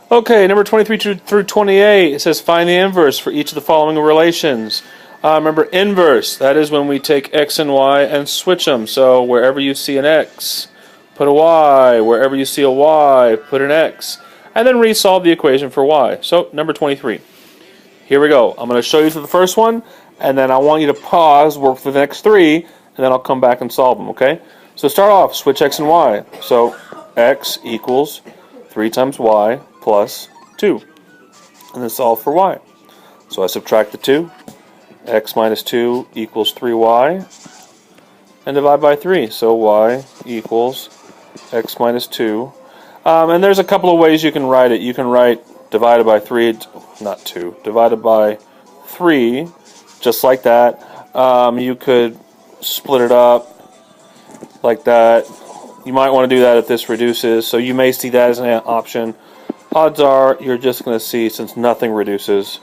Okay, number 23 through 28, it says find the inverse for each of the following relations. Remember, inverse, that is when we take x and y and switch them. So wherever you see an x, put a y. Wherever you see a y, put an x. And then resolve the equation for y. So, number 23. Here we go. I'm going to show you to the first one, and then I want you to pause, work for the next three, and then I'll come back and solve them, okay? So start off, switch x and y. So x equals 3 times y plus 2. And then solve for y. So I subtract the 2. X minus 2 equals 3y. And divide by 3. So y equals x minus 2. And there's a couple of ways you can write it. You can write divided by 3, not 2, divided by 3, just like that. You could split it up like that. You might want to do that if this reduces, so you may see that as an option. Odds are you're just going to see, since nothing reduces,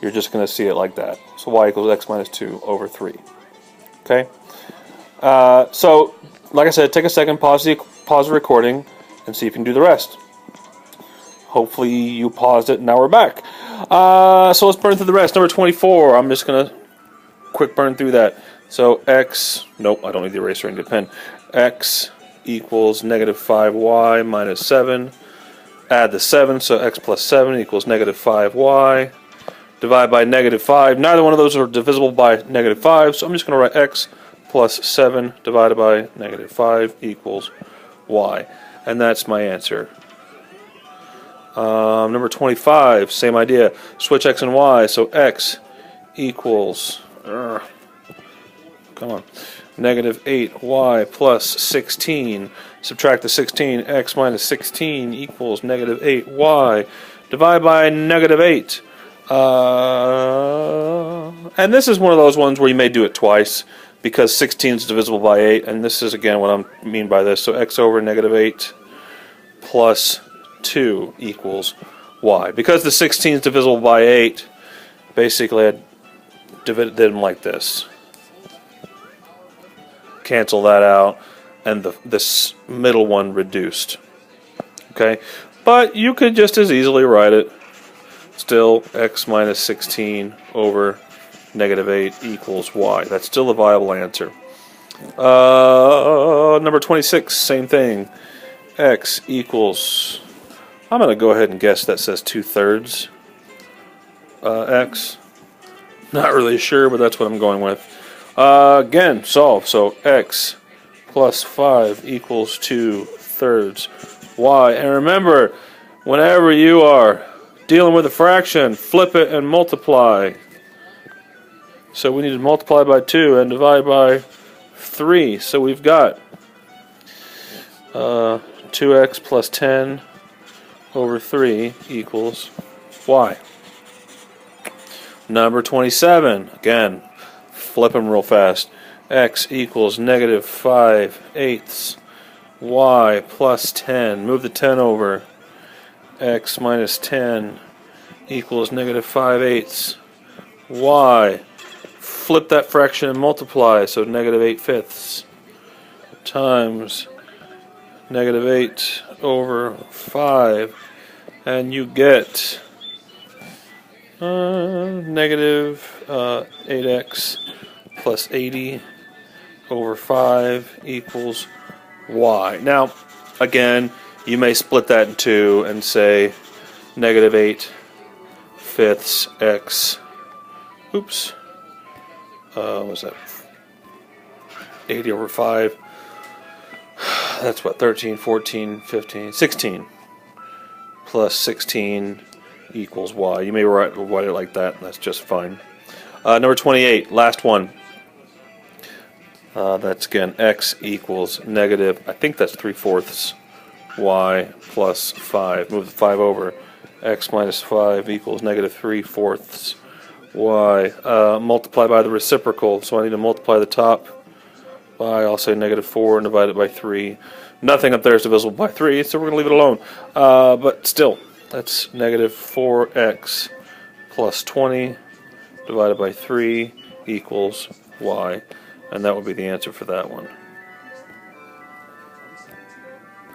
you're just going to see it like that. So y equals x minus 2 over 3. Okay? So, like I said, take a second, pause the recording, and see if you can do the rest. Hopefully you paused it, and now we're back. So let's burn through the rest. Number 24, I'm just going to quick burn through that. So x, nope, I don't need the eraser, I need a pen. X equals negative 5y minus 7. Add the 7, so x plus 7 equals negative 5y. Divide by negative 5. Neither one of those are divisible by negative 5, so I'm just going to write x plus 7 divided by negative 5 equals y. And that's my answer. Number 25, same idea. Switch x and y, so x equals, come on, negative 8y plus 16. Subtract the 16, x minus 16 equals negative 8y. Divide by negative 8. And this is one of those ones where you may do it twice, because 16 is divisible by 8, and this is again what I mean by this. So x over negative 8 plus 2 equals y. Because the 16 is divisible by 8, basically I did them like this. Cancel that out, and this middle one reduced. Okay, but you could just as easily write it still x minus 16 over negative 8 equals y. That's still a viable answer. Number 26, same thing. X equals, I'm going to go ahead and guess that says 2/3 x. Not really sure, but that's what I'm going with. Again, solve. So x plus 5 equals 2/3 y. And remember, whenever you are dealing with a fraction, flip it and multiply. So we need to multiply by 2 and divide by 3. So we've got 2x plus 10 over 3 equals y. Number 27, again, flip them real fast. X equals negative 5/8 y plus 10. Move the 10 over. X minus 10 equals negative 5/8 y. Flip that fraction and multiply, so negative 8/5 times negative 8 over 5, and you get negative 8x plus 80 over 5 equals y. Now, again, you may split that in two and say negative 8/5 x, oops, what was that, 80 over 5, that's what, 13, 14, 15, 16, plus 16 equals y. You may write it like that, and that's just fine. Number 28, last one. That's again x equals negative, I think that's 3/4 y plus 5. Move the 5 over. X minus 5 equals negative 3/4 y. Multiply by the reciprocal, so I need to multiply the top by, I'll say negative 4 and divide it by 3. Nothing up there is divisible by 3, so we're going to leave it alone. But still, that's negative 4x plus 20 divided by 3 equals y. And that would be the answer for that one.